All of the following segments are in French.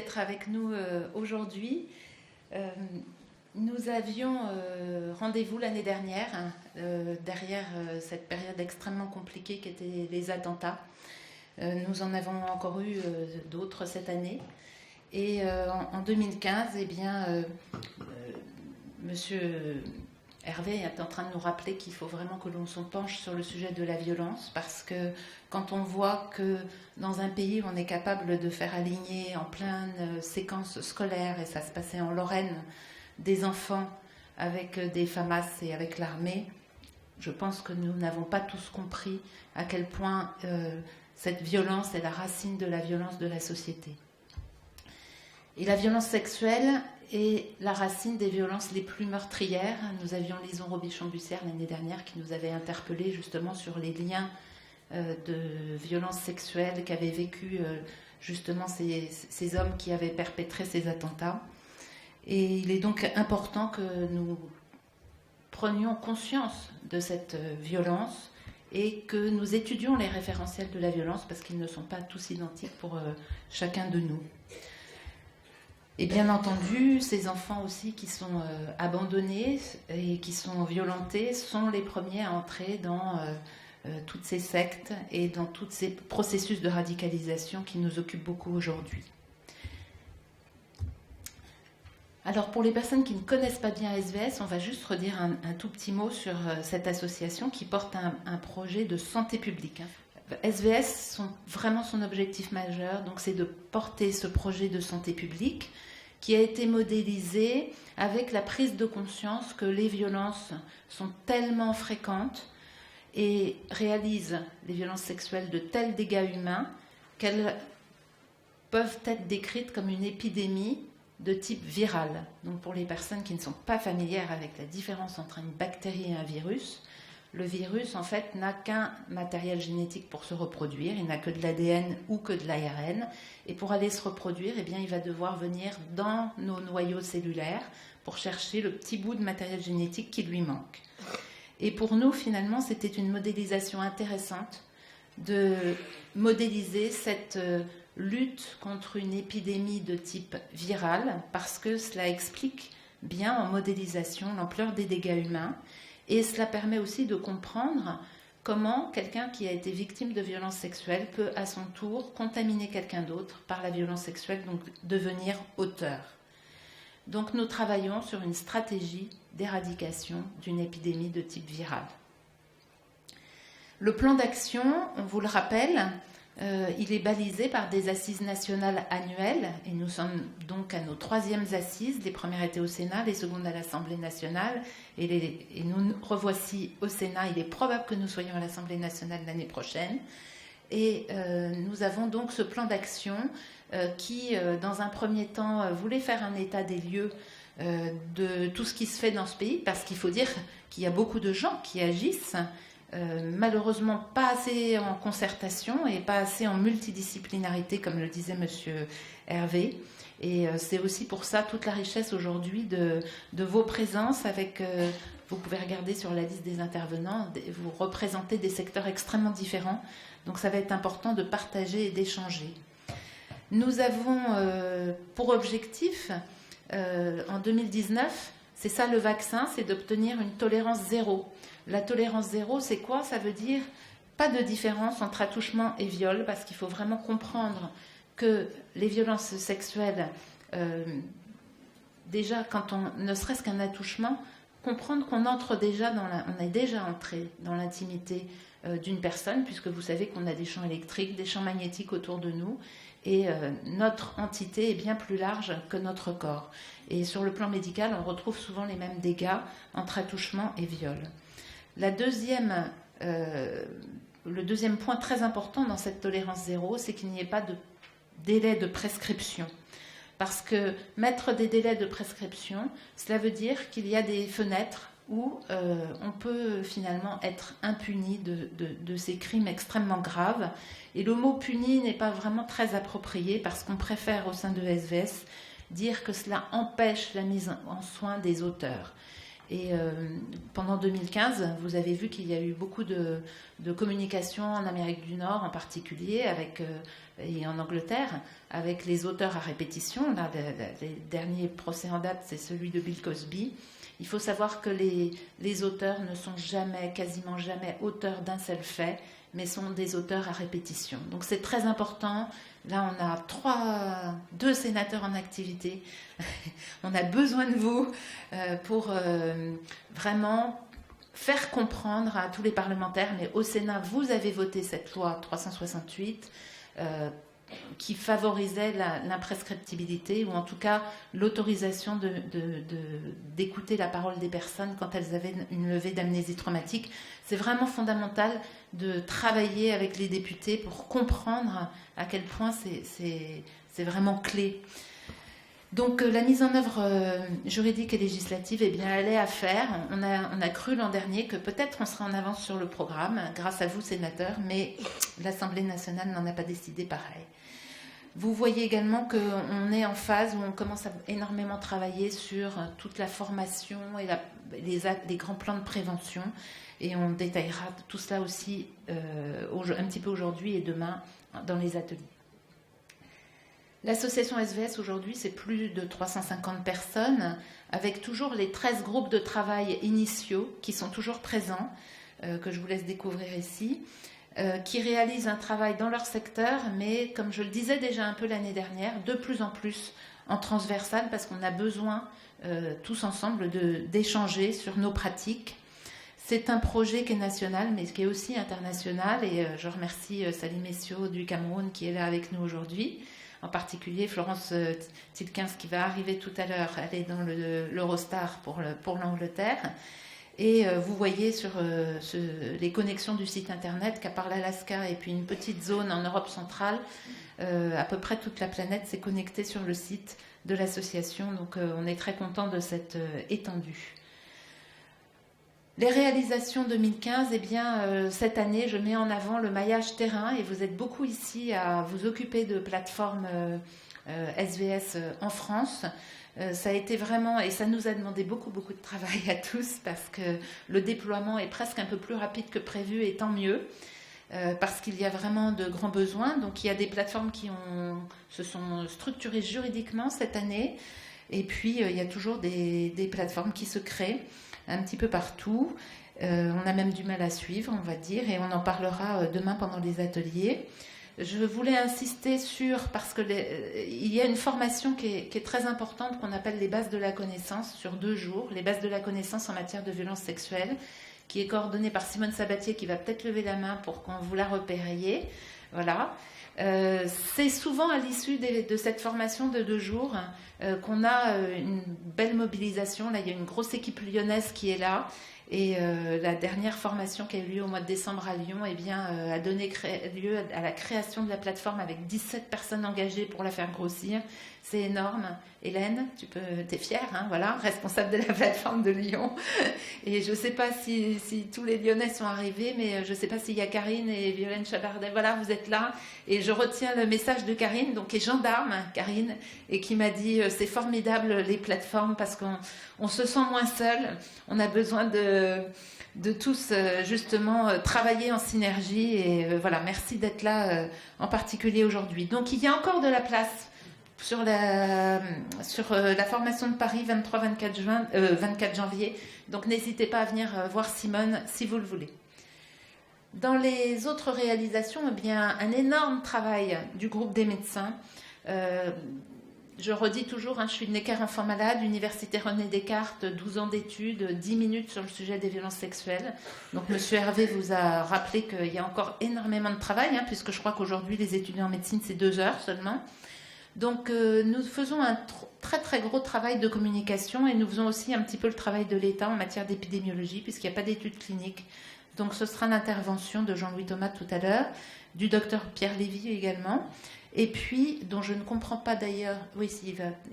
d'être avec nous aujourd'hui. Nous avions rendez-vous l'année dernière, derrière cette période extrêmement compliquée qui était les attentats. Nous en avons encore eu d'autres cette année. Et en 2015, eh bien, Monsieur Hervé est en train de nous rappeler qu'il faut vraiment que l'on se penche sur le sujet de la violence, parce que quand on voit que dans un pays où on est capable de faire aligner en pleine séquence scolaire, et ça se passait en Lorraine, des enfants avec des FAMAS et avec l'armée, je pense que nous n'avons pas tous compris à quel point cette violence est la racine de la violence de la société. Et la violence sexuelle est la racine des violences les plus meurtrières. Nous avions Lison Robichon-Bussière l'année dernière qui nous avait interpellés justement sur les liens de violences sexuelles qu'avaient vécu justement ces hommes qui avaient perpétré ces attentats. Et il est donc important que nous prenions conscience de cette violence et que nous étudions les référentiels de la violence, parce qu'ils ne sont pas tous identiques pour chacun de nous. Et bien entendu, ces enfants aussi qui sont abandonnés et qui sont violentés sont les premiers à entrer dans toutes ces sectes et dans tous ces processus de radicalisation qui nous occupent beaucoup aujourd'hui. Alors pour les personnes qui ne connaissent pas bien SVS, on va juste redire un tout petit mot sur cette association qui porte un projet de santé publique. SVS, vraiment son objectif majeur, donc c'est de porter ce projet de santé publique qui a été modélisé avec la prise de conscience que les violences sont tellement fréquentes et réalisent les violences sexuelles de tels dégâts humains qu'elles peuvent être décrites comme une épidémie de type viral. Donc pour les personnes qui ne sont pas familières avec la différence entre une bactérie et un virus, le virus en fait n'a qu'un matériel génétique pour se reproduire, il n'a que de l'ADN ou que de l'ARN, et pour aller se reproduire, eh bien, il va devoir venir dans nos noyaux cellulaires pour chercher le petit bout de matériel génétique qui lui manque. Et pour nous, finalement, c'était une modélisation intéressante de modéliser cette lutte contre une épidémie de type viral, parce que cela explique bien en modélisation l'ampleur des dégâts humains, et cela permet aussi de comprendre comment quelqu'un qui a été victime de violences sexuelles peut à son tour contaminer quelqu'un d'autre par la violence sexuelle, donc devenir auteur. Donc nous travaillons sur une stratégie d'éradication d'une épidémie de type viral. Le plan d'action, on vous le rappelle, il est balisé par des assises nationales annuelles, et nous sommes donc à nos 3e assises. Les premières étaient au Sénat, les secondes à l'Assemblée nationale, et nous revoici au Sénat. Il est probable que nous soyons à l'Assemblée nationale l'année prochaine. Et nous avons donc ce plan d'action qui, dans un premier temps, voulait faire un état des lieux de tout ce qui se fait dans ce pays, parce qu'il faut dire qu'il y a beaucoup de gens qui agissent, malheureusement pas assez en concertation et pas assez en multidisciplinarité, comme le disait Monsieur Hervé. Et c'est aussi pour ça toute la richesse aujourd'hui de vos présences. Vous pouvez regarder sur la liste des intervenants, vous représentez des secteurs extrêmement différents, donc ça va être important de partager et d'échanger. Nous avons pour objectif en 2019, c'est ça le vaccin, c'est d'obtenir une tolérance zéro. La tolérance zéro, c'est quoi? Ça veut dire pas de différence entre attouchement et viol, parce qu'il faut vraiment comprendre que les violences sexuelles, déjà quand ne serait-ce qu'un attouchement, comprendre qu'on on est déjà entré dans l'intimité d'une personne, puisque vous savez qu'on a des champs électriques, des champs magnétiques autour de nous, et notre entité est bien plus large que notre corps. Et sur le plan médical, on retrouve souvent les mêmes dégâts entre attouchement et viol. Le deuxième point très important dans cette tolérance zéro, c'est qu'il n'y ait pas de délai de prescription. Parce que mettre des délais de prescription, cela veut dire qu'il y a des fenêtres où on peut finalement être impuni de ces crimes extrêmement graves. Et le mot puni n'est pas vraiment très approprié, parce qu'on préfère au sein de SVS dire que cela empêche la mise en soin des auteurs. Et pendant 2015, vous avez vu qu'il y a eu beaucoup de communication en Amérique du Nord en particulier, et en Angleterre, avec les auteurs à répétition. Là, les derniers procès en date, c'est celui de Bill Cosby. Il faut savoir que les auteurs ne sont quasiment jamais auteurs d'un seul fait, mais sont des auteurs à répétition. Donc c'est très important. Là, on a 2 sénateurs en activité. On a besoin de vous pour vraiment faire comprendre à tous les parlementaires, mais au Sénat, vous avez voté cette loi 368 qui favorisait l'imprescriptibilité, ou en tout cas l'autorisation d'écouter la parole des personnes quand elles avaient une levée d'amnésie traumatique. C'est vraiment fondamental de travailler avec les députés pour comprendre à quel point c'est vraiment clé. Donc la mise en œuvre juridique et législative, eh bien, elle est à faire. On a cru l'an dernier que peut-être on serait en avance sur le programme, grâce à vous, sénateurs, mais l'Assemblée nationale n'en a pas décidé pareil. Vous voyez également qu'on est en phase où on commence à énormément travailler sur toute la formation et les grands plans de prévention. Et on détaillera tout cela aussi un petit peu aujourd'hui et demain dans les ateliers. L'association SVS aujourd'hui, c'est plus de 350 personnes, avec toujours les 13 groupes de travail initiaux qui sont toujours présents, que je vous laisse découvrir ici, qui réalisent un travail dans leur secteur, mais comme je le disais déjà un peu l'année dernière, de plus en plus en transversal, parce qu'on a besoin tous ensemble d'échanger sur nos pratiques. C'est un projet qui est national, mais qui est aussi international, et je remercie Salim Essio du Cameroun qui est là avec nous aujourd'hui. En particulier Florence Tilkens qui va arriver tout à l'heure, elle est dans l'Eurostar pour l'Angleterre. Et vous voyez sur les connexions du site internet qu'à part l'Alaska et puis une petite zone en Europe centrale, à peu près toute la planète s'est connectée sur le site de l'association. Donc on est très content de cette étendue. Les réalisations 2015, eh bien, cette année, je mets en avant le maillage terrain, et vous êtes beaucoup ici à vous occuper de plateformes SVS en France. Ça a été vraiment, et ça nous a demandé beaucoup de travail à tous, parce que le déploiement est presque un peu plus rapide que prévu, et tant mieux, parce qu'il y a vraiment de grands besoins. Donc il y a des plateformes qui se sont structurées juridiquement cette année, et puis il y a toujours des plateformes qui se créent un petit peu partout. On a même du mal à suivre, on va dire, et on en parlera demain pendant les ateliers. Je voulais insister parce que il y a une formation qui est très importante, qu'on appelle les bases de la connaissance, sur 2 jours, les bases de la connaissance en matière de violence sexuelle, qui est coordonnée par Simone Sabatier, qui va peut-être lever la main pour qu'on vous la repériez. Voilà. C'est souvent à l'issue de cette formation de 2 jours qu'on a une belle mobilisation. Là, il y a une grosse équipe lyonnaise qui est là. Et la dernière formation qui a eu lieu au mois de décembre à Lyon, eh bien, a donné lieu à la création de la plateforme avec 17 personnes engagées pour la faire grossir. C'est énorme. Hélène, t'es fière, hein, voilà, responsable de la plateforme de Lyon. Et je ne sais pas si tous les Lyonnais sont arrivés, mais je ne sais pas s'il y a Karine et Violaine Chabardet. Voilà, vous êtes là. Et je retiens le message de Karine, donc qui est gendarme, Karine, et qui m'a dit c'est formidable les plateformes parce qu'on se sent moins seul. On a besoin de tous justement travailler en synergie. Et voilà, merci d'être là en particulier aujourd'hui. Donc il y a encore de la place sur la formation de Paris 23-24 janvier. Donc n'hésitez pas à venir voir Simone si vous le voulez. Dans les autres réalisations, eh bien, un énorme travail du groupe des médecins. Je redis toujours, je suis Necker enfant malade, Université René Descartes, 12 ans d'études, 10 minutes sur le sujet des violences sexuelles. Donc Monsieur Hervé vous a rappelé qu'il y a encore énormément de travail, puisque je crois qu'aujourd'hui les étudiants en médecine c'est 2 heures seulement. Donc nous faisons un très gros travail de communication, et nous faisons aussi un petit peu le travail de l'État en matière d'épidémiologie, puisqu'il n'y a pas d'études cliniques. Donc ce sera l'intervention de Jean-Louis Thomas tout à l'heure, du docteur Pierre Lévy également, et puis, dont je ne comprends pas d'ailleurs, oui,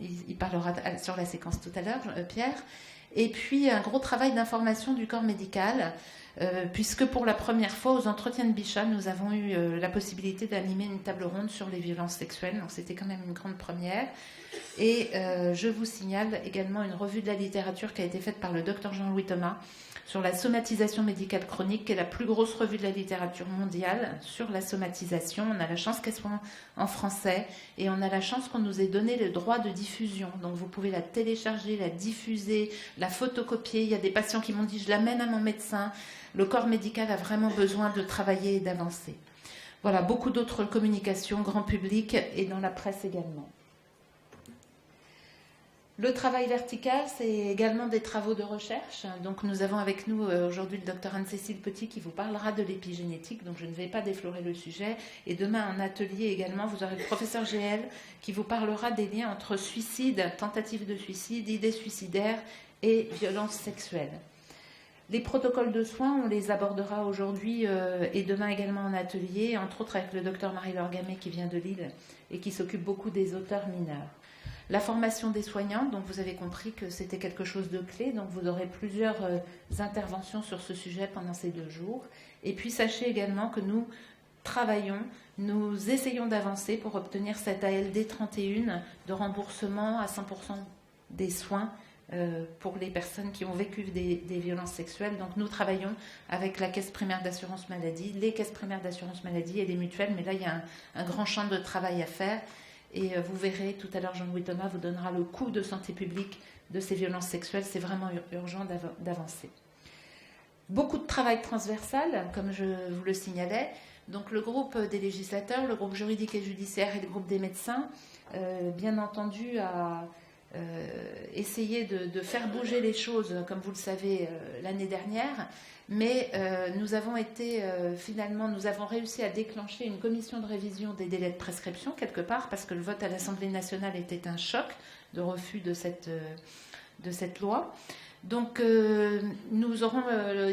il parlera sur la séquence tout à l'heure, Pierre, Et puis un gros travail d'information du corps médical, puisque pour la première fois aux entretiens de Bichat, nous avons eu la possibilité d'animer une table ronde sur les violences sexuelles, donc c'était quand même une grande première. Et je vous signale également une revue de la littérature qui a été faite par le docteur Jean-Louis Thomas sur la somatisation médicale chronique, qui est la plus grosse revue de la littérature mondiale sur la somatisation. On a la chance qu'elle soit en français et on a la chance qu'on nous ait donné le droit de diffusion. Donc vous pouvez la télécharger, la diffuser, la photocopier. Il y a des patients qui m'ont dit je l'amène à mon médecin. Le corps médical a vraiment besoin de travailler et d'avancer. Voilà, beaucoup d'autres communications, grand public et dans la presse également. Le travail vertical, c'est également des travaux de recherche. Donc nous avons avec nous aujourd'hui le docteur Anne-Cécile Petit qui vous parlera de l'épigénétique, donc je ne vais pas déflorer le sujet. Et demain en atelier également, vous aurez le professeur GL qui vous parlera des liens entre suicide, tentative de suicide, idées suicidaires et violences sexuelles. Les protocoles de soins, on les abordera aujourd'hui et demain également en atelier, entre autres avec le docteur Marie-Laure Gamet qui vient de Lille et qui s'occupe beaucoup des auteurs mineurs. La formation des soignants, donc vous avez compris que c'était quelque chose de clé, donc vous aurez plusieurs interventions sur ce sujet pendant ces 2 jours. Et puis sachez également que nous travaillons, nous essayons d'avancer pour obtenir cette ALD 31 de remboursement à 100% des soins pour les personnes qui ont vécu des violences sexuelles. Donc nous travaillons avec la caisse primaire d'assurance maladie, les caisses primaires d'assurance maladie et les mutuelles, mais là il y a un grand champ de travail à faire. Et vous verrez, tout à l'heure, Jean-Louis Thomas vous donnera le coût de santé publique de ces violences sexuelles. C'est vraiment urgent d'avancer. Beaucoup de travail transversal, comme je vous le signalais. Donc le groupe des législateurs, le groupe juridique et judiciaire et le groupe des médecins, bien entendu, a essayé de faire bouger les choses, comme vous le savez, l'année dernière. Mais nous avons réussi à déclencher une commission de révision des délais de prescription quelque part parce que le vote à l'Assemblée nationale était un choc de refus de cette loi. Donc nous aurons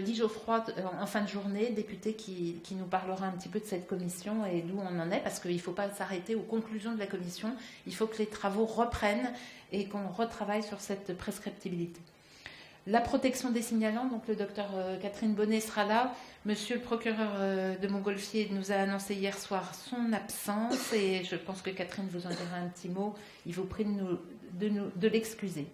Guy Geoffroy en fin de journée, député, qui nous parlera un petit peu de cette commission et d'où on en est, parce qu'il ne faut pas s'arrêter aux conclusions de la commission, il faut que les travaux reprennent et qu'on retravaille sur cette prescriptibilité. La protection des signalants, donc le docteur Catherine Bonnet sera là. Monsieur le procureur de Montgolfier nous a annoncé hier soir son absence et je pense que Catherine vous en dira un petit mot. Il vous prie de l'excuser.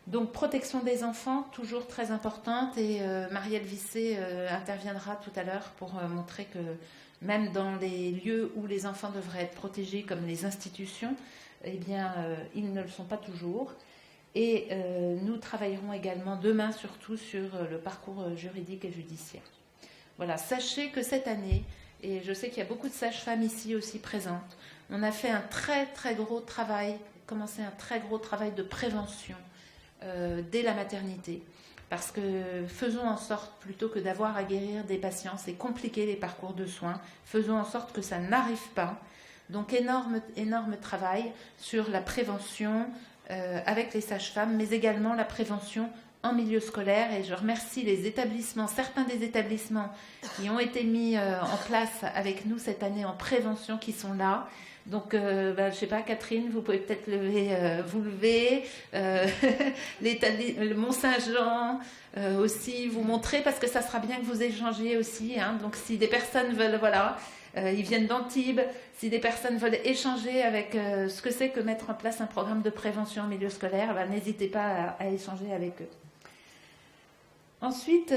Donc protection des enfants, toujours très importante et Marielle Vissé interviendra tout à l'heure pour montrer que même dans les lieux où les enfants devraient être protégés comme les institutions, eh bien ils ne le sont pas toujours. Et nous travaillerons également demain surtout sur le parcours juridique et judiciaire. Voilà, sachez que cette année, et je sais qu'il y a beaucoup de sages-femmes ici aussi présentes, on a fait un très très gros travail, commencé un très gros travail de prévention dès la maternité. Parce que faisons en sorte, plutôt que d'avoir à guérir des patients, c'est compliqué les parcours de soins, faisons en sorte que ça n'arrive pas. Donc énorme travail sur la prévention, avec les sages-femmes, mais également la prévention en milieu scolaire. Et je remercie les établissements, certains des établissements qui ont été mis en place avec nous cette année en prévention qui sont là. Donc, je ne sais pas, Catherine, vous pouvez peut-être vous lever. Le Mont-Saint-Jean aussi, vous montrer, parce que ça sera bien que vous échangiez aussi. Hein. Donc, si des personnes veulent, voilà... ils viennent d'Antibes. Si des personnes veulent échanger avec ce que c'est que mettre en place un programme de prévention en milieu scolaire, n'hésitez pas à échanger avec eux. Ensuite,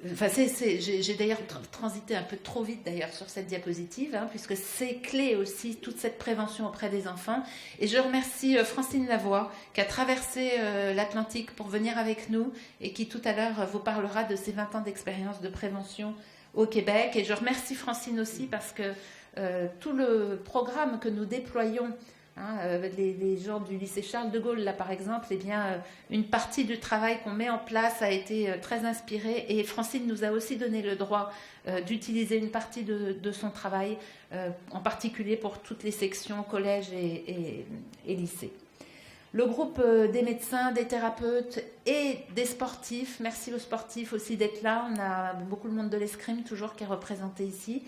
j'ai d'ailleurs transité un peu trop vite d'ailleurs sur cette diapositive, hein, puisque c'est clé aussi toute cette prévention auprès des enfants. Et je remercie Francine Lavoie qui a traversé l'Atlantique pour venir avec nous et qui tout à l'heure vous parlera de ses 20 ans d'expérience de prévention au Québec. Et je remercie Francine aussi parce que tout le programme que nous déployons, les gens du lycée Charles de Gaulle, là par exemple, eh bien, une partie du travail qu'on met en place a été très inspirée et Francine nous a aussi donné le droit d'utiliser une partie de son travail, en particulier pour toutes les sections collège et lycée. Le groupe des médecins, des thérapeutes et des sportifs, merci aux sportifs aussi d'être là, on a beaucoup de monde de l'escrime toujours qui est représenté ici.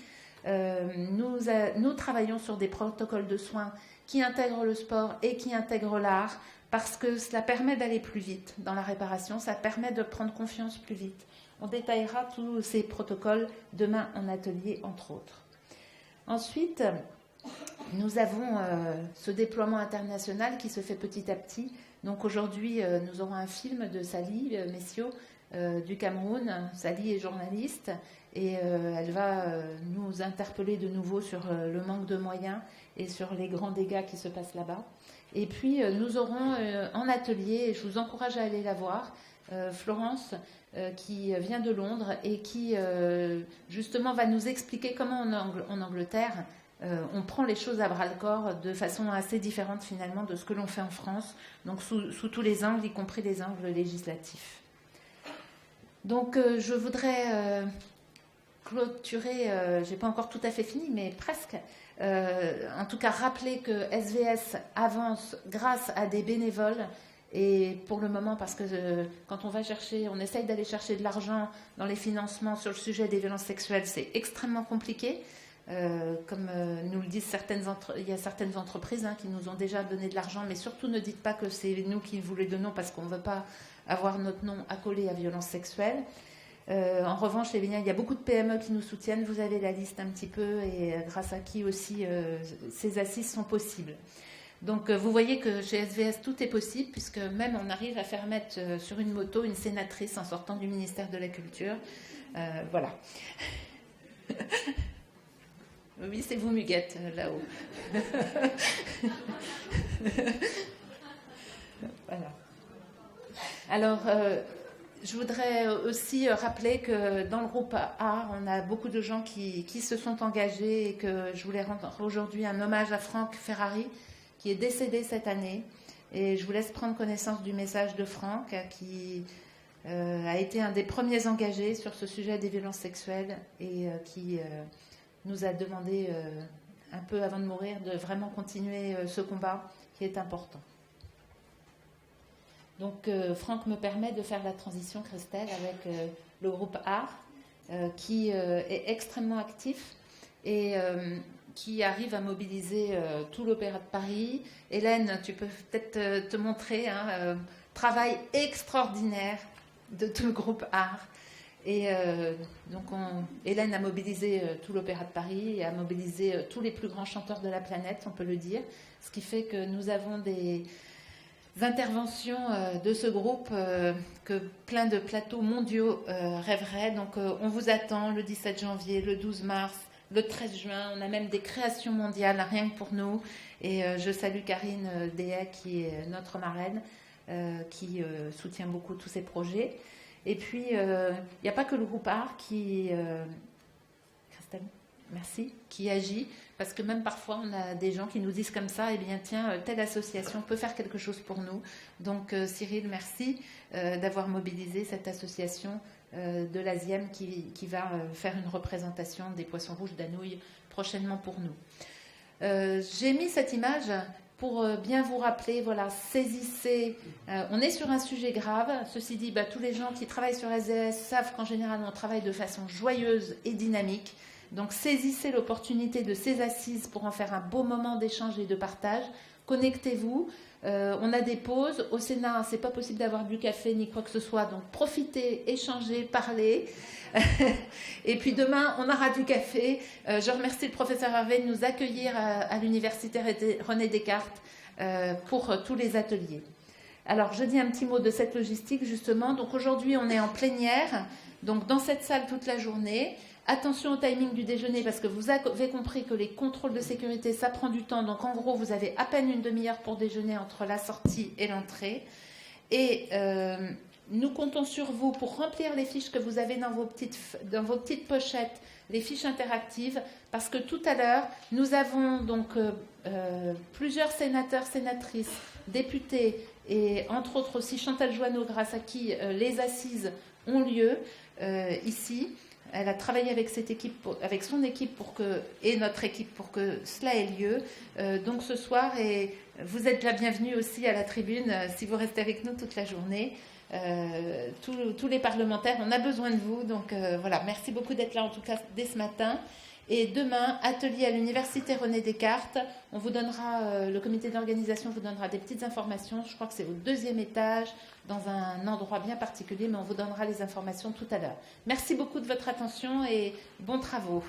Nous travaillons sur des protocoles de soins qui intègrent le sport et qui intègrent l'art parce que cela permet d'aller plus vite dans la réparation, ça permet de prendre confiance plus vite. On détaillera tous ces protocoles demain en atelier, entre autres. Ensuite, nous avons ce déploiement international qui se fait petit à petit. Donc aujourd'hui, nous aurons un film de Sally Messiot du Cameroun. Sally est journaliste et elle va nous interpeller de nouveau sur le manque de moyens et sur les grands dégâts qui se passent là-bas. Et puis nous aurons en atelier, et je vous encourage à aller la voir, Florence qui vient de Londres et qui justement va nous expliquer comment en Angleterre on prend les choses à bras-le-corps de façon assez différente finalement de ce que l'on fait en France, donc sous tous les angles, y compris les angles législatifs. Donc je voudrais clôturer, j'ai pas encore tout à fait fini, mais presque, en tout cas rappeler que SVS avance grâce à des bénévoles. Et pour le moment, parce que quand on essaye d'aller chercher de l'argent dans les financements sur le sujet des violences sexuelles, c'est extrêmement compliqué. Comme nous le disent il y a certaines entreprises qui nous ont déjà donné de l'argent, mais surtout ne dites pas que c'est nous qui vous les donnons parce qu'on ne veut pas avoir notre nom accolé à violences sexuelles. En revanche, il y a beaucoup de PME qui nous soutiennent, vous avez la liste un petit peu, et grâce à qui aussi ces assises sont possibles. Donc vous voyez que chez SVS tout est possible, puisque même on arrive à faire mettre sur une moto une sénatrice en sortant du ministère de la Culture. Voilà. Oui, c'est vous, Muguette, là-haut. Voilà. Alors, je voudrais aussi rappeler que dans le groupe Art, on a beaucoup de gens qui se sont engagés et que je voulais rendre aujourd'hui un hommage à Franck Ferrari, qui est décédé cette année. Et je vous laisse prendre connaissance du message de Franck, qui a été un des premiers engagés sur ce sujet des violences sexuelles et qui nous a demandé un peu avant de mourir de vraiment continuer ce combat qui est important. Donc Franck me permet de faire la transition, Christelle, avec le groupe Art qui est extrêmement actif et qui arrive à mobiliser tout l'Opéra de Paris. Hélène, tu peux peut-être te montrer travail extraordinaire de tout le groupe Art. Et donc Hélène a mobilisé tout l'Opéra de Paris et a mobilisé tous les plus grands chanteurs de la planète, on peut le dire, ce qui fait que nous avons des interventions de ce groupe que plein de plateaux mondiaux rêveraient. Donc on vous attend le 17 janvier, le 12 mars, le 13 juin. On a même des créations mondiales rien que pour nous. Et je salue Karine Dehay qui est notre marraine, qui soutient beaucoup tous ces projets. Et puis, il n'y a pas que le groupe Art Christelle, merci, qui agit, parce que même parfois, on a des gens qui nous disent comme ça, eh bien tiens, telle association peut faire quelque chose pour nous. Donc Cyril, merci d'avoir mobilisé cette association de l'ASIEM qui va faire une représentation des poissons rouges d'Anouilh prochainement pour nous. J'ai mis cette image pour bien vous rappeler, voilà, saisissez. On est sur un sujet grave. Ceci dit, tous les gens qui travaillent sur SVS savent qu'en général, on travaille de façon joyeuse et dynamique. Donc, saisissez l'opportunité de ces assises pour en faire un beau moment d'échange et de partage. Connectez-vous. On a des pauses. Au Sénat, c'est pas possible d'avoir du café ni quoi que ce soit. Donc, profitez, échangez, parlez. Et puis demain, on aura du café. Je remercie le professeur Hervé de nous accueillir à l'université René Descartes pour tous les ateliers. Alors, je dis un petit mot de cette logistique, justement. Donc, aujourd'hui, on est en plénière, donc dans cette salle toute la journée. Attention au timing du déjeuner, parce que vous avez compris que les contrôles de sécurité, ça prend du temps. Donc, en gros, vous avez à peine une demi-heure pour déjeuner entre la sortie et l'entrée. Et nous comptons sur vous pour remplir les fiches que vous avez dans vos petites pochettes, les fiches interactives, parce que tout à l'heure, nous avons donc plusieurs sénateurs, sénatrices, députés, et entre autres aussi Chantal Joanneau, grâce à qui les assises ont lieu ici. Elle a travaillé avec avec son équipe et notre équipe pour que cela ait lieu. Donc ce soir, et vous êtes la bienvenue aussi à la tribune si vous restez avec nous toute la journée. Tous les parlementaires, on a besoin de vous. Donc voilà, merci beaucoup d'être là en tout cas dès ce matin. Et demain, atelier à l'Université René Descartes. On vous donnera, le comité d'organisation vous donnera des petites informations. Je crois que c'est au 2e étage, dans un endroit bien particulier, mais on vous donnera les informations tout à l'heure. Merci beaucoup de votre attention et bons travaux.